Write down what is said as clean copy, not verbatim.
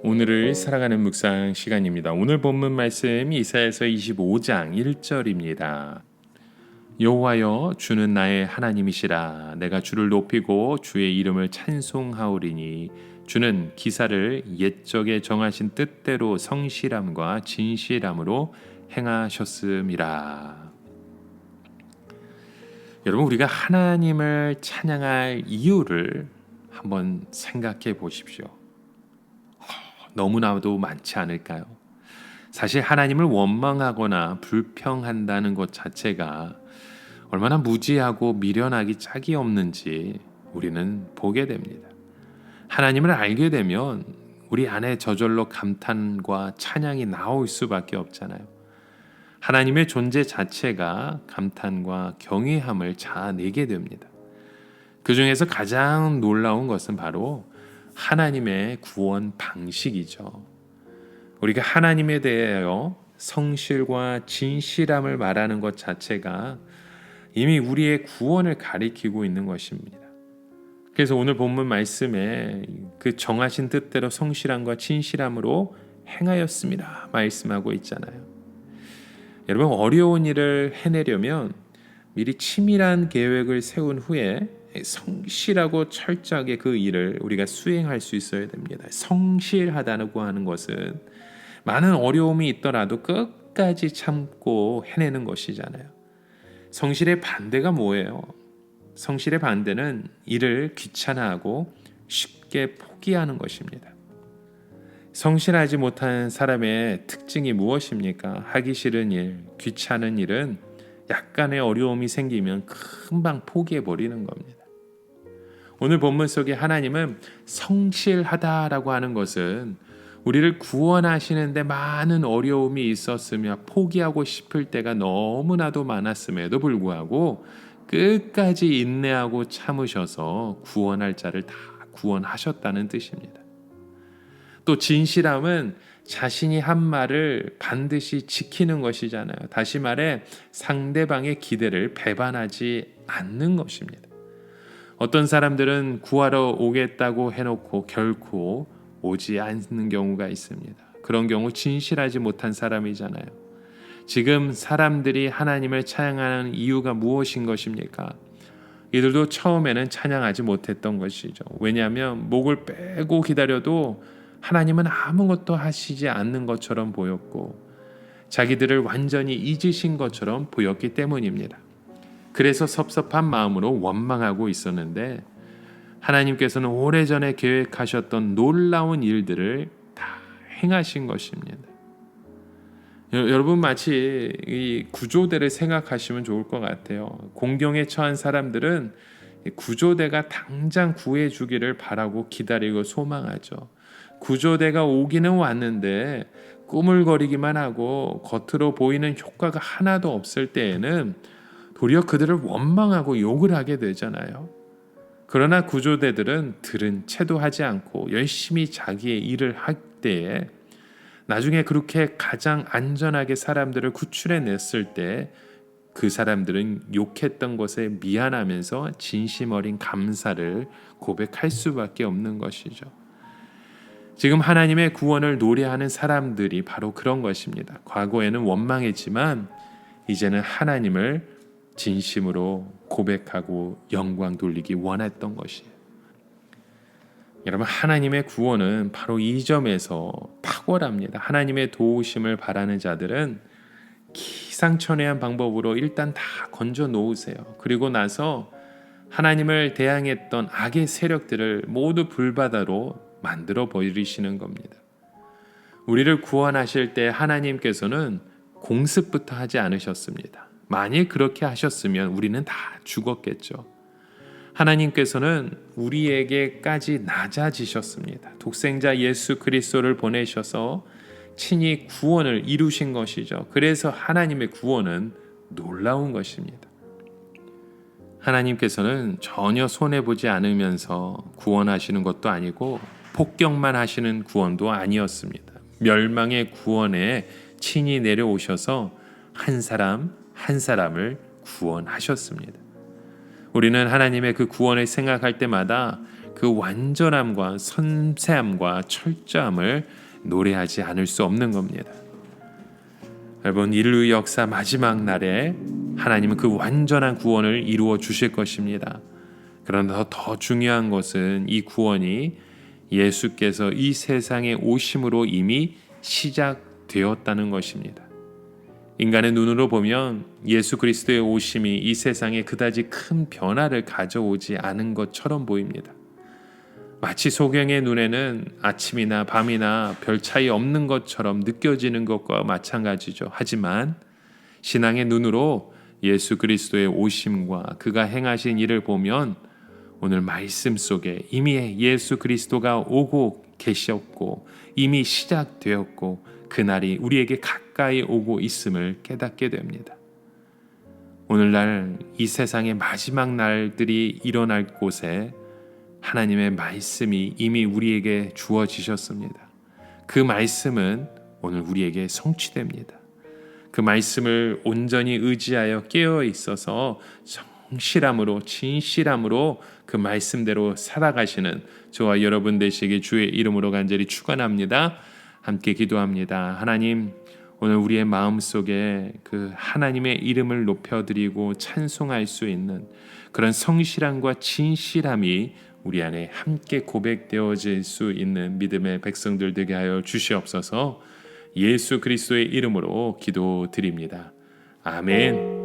오늘을 살아가는 묵상 시간입니다. 오늘 본문 말씀 이사야서 25장 1절입니다. 여호와여 주는 나의 하나님이시라. 내가 주를 높이고 주의 이름을 찬송하오리니 주는 기사를 옛적에 정하신 뜻대로 성실함과 진실함으로 행하셨음이라. 여러분, 우리가 하나님을 찬양할 이유를 한번 생각해 보십시오. 너무나도 많지 않을까요? 사실 하나님을 원망하거나 불평한다는 것 자체가 얼마나 무지하고 미련하기 짝이 없는지 우리는 보게 됩니다. 하나님을 알게 되면 우리 안에 저절로 감탄과 찬양이 나올 수밖에 없잖아요. 하나님의 존재 자체가 감탄과 경외함을 자아내게 됩니다. 그 중에서 가장 놀라운 것은 바로 하나님의 구원 방식이죠. 우리가 하나님에 대하여 성실과 진실함을 말하는 것 자체가 이미 우리의 구원을 가리키고 있는 것입니다. 그래서 오늘 본문 말씀에 그 정하신 뜻대로 성실함과 진실함으로 행하였습니다 말씀하고 있잖아요. 여러분, 어려운 일을 해내려면 미리 치밀한 계획을 세운 후에 성실하고 철저하게 그 일을 우리가 수행할 수 있어야 됩니다. 성실하다고 하는 것은 많은 어려움이 있더라도 끝까지 참고 해내는 것이잖아요. 성실의 반대가 뭐예요? 성실의 반대는 일을 귀찮아하고 쉽게 포기하는 것입니다. 성실하지 못한 사람의 특징이 무엇입니까? 하기 싫은 일, 귀찮은 일은 약간의 어려움이 생기면 금방 포기해버리는 겁니다. 오늘 본문 속에 하나님은 성실하다라고 하는 것은 우리를 구원하시는데 많은 어려움이 있었으며 포기하고 싶을 때가 너무나도 많았음에도 불구하고 끝까지 인내하고 참으셔서 구원할 자를 다 구원하셨다는 뜻입니다. 또 진실함은 자신이 한 말을 반드시 지키는 것이잖아요. 다시 말해 상대방의 기대를 배반하지 않는 것입니다. 어떤 사람들은 구하러 오겠다고 해놓고 결코 오지 않는 경우가 있습니다. 그런 경우 진실하지 못한 사람이잖아요. 지금 사람들이 하나님을 찬양하는 이유가 무엇인 것입니까? 이들도 처음에는 찬양하지 못했던 것이죠. 왜냐하면 목을 빼고 기다려도 하나님은 아무것도 하시지 않는 것처럼 보였고 자기들을 완전히 잊으신 것처럼 보였기 때문입니다. 그래서 섭섭한 마음으로 원망하고 있었는데 하나님께서는 오래전에 계획하셨던 놀라운 일들을 다 행하신 것입니다. 여러분, 마치 이 구조대를 생각하시면 좋을 것 같아요. 공경에 처한 사람들은 구조대가 당장 구해주기를 바라고 기다리고 소망하죠. 구조대가 오기는 왔는데 꾸물거리기만 하고 겉으로 보이는 효과가 하나도 없을 때에는 도리어 그들을 원망하고 욕을 하게 되잖아요. 그러나 구조대들은 들은 채도 하지 않고 열심히 자기의 일을 할 때에 나중에 그렇게 가장 안전하게 사람들을 구출해냈을 때 그 사람들은 욕했던 것에 미안하면서 진심 어린 감사를 고백할 수밖에 없는 것이죠. 지금 하나님의 구원을 노래하는 사람들이 바로 그런 것입니다. 과거에는 원망했지만 이제는 하나님을 진심으로 고백하고 영광 돌리기 원했던 것이에요. 여러분, 하나님의 구원은 바로 이 점에서 탁월합니다. 하나님의 도우심을 바라는 자들은 기상천외한 방법으로 일단 다 건져 놓으세요. 그리고 나서 하나님을 대항했던 악의 세력들을 모두 불바다로 만들어 버리시는 겁니다. 우리를 구원하실 때 하나님께서는 공습부터 하지 않으셨습니다. 만일 그렇게 하셨으면 우리는 다 죽었겠죠. 하나님께서는 우리에게까지 낮아지셨습니다. 독생자 예수 그리스도를 보내셔서 친히 구원을 이루신 것이죠. 그래서 하나님의 구원은 놀라운 것입니다. 하나님께서는 전혀 손해보지 않으면서 구원하시는 것도 아니고 폭격만 하시는 구원도 아니었습니다. 멸망의 구원에 친히 내려오셔서 한 사람 한 사람을 구원하셨습니다. 우리는 하나님의 그 구원을 생각할 때마다 그 완전함과 섬세함과 철저함을 노래하지 않을 수 없는 겁니다. 여러분, 인류 역사 마지막 날에 하나님은 그 완전한 구원을 이루어 주실 것입니다. 그러나 더 중요한 것은 이 구원이 예수께서 이 세상에 오심으로 이미 시작되었다는 것입니다. 인간의 눈으로 보면 예수 그리스도의 오심이 이 세상에 그다지 큰 변화를 가져오지 않은 것처럼 보입니다. 마치 소경의 눈에는 아침이나 밤이나 별 차이 없는 것처럼 느껴지는 것과 마찬가지죠. 하지만 신앙의 눈으로 예수 그리스도의 오심과 그가 행하신 일을 보면 오늘 말씀 속에 이미 예수 그리스도가 오고 계셨고 이미 시작되었고 그날이 우리에게 가까이 오고 있음을 깨닫게 됩니다. 오늘날 이 세상의 마지막 날들이 일어날 곳에 하나님의 말씀이 이미 우리에게 주어지셨습니다. 그 말씀은 오늘 우리에게 성취됩니다. 그 말씀을 온전히 의지하여 깨어 있어서 성실함으로 진실함으로 그 말씀대로 살아가시는 저와 여러분 되시기 주의 이름으로 간절히 축원합니다. 함께 기도합니다. 하나님, 오늘 우리의 마음속에 그 하나님의 이름을 높여드리고 찬송할 수 있는 그런 성실함과 진실함이 우리 안에 함께 고백되어질 수 있는 믿음의 백성들 되게 하여 주시옵소서. 예수 그리스도의 이름으로 기도드립니다. 아멘.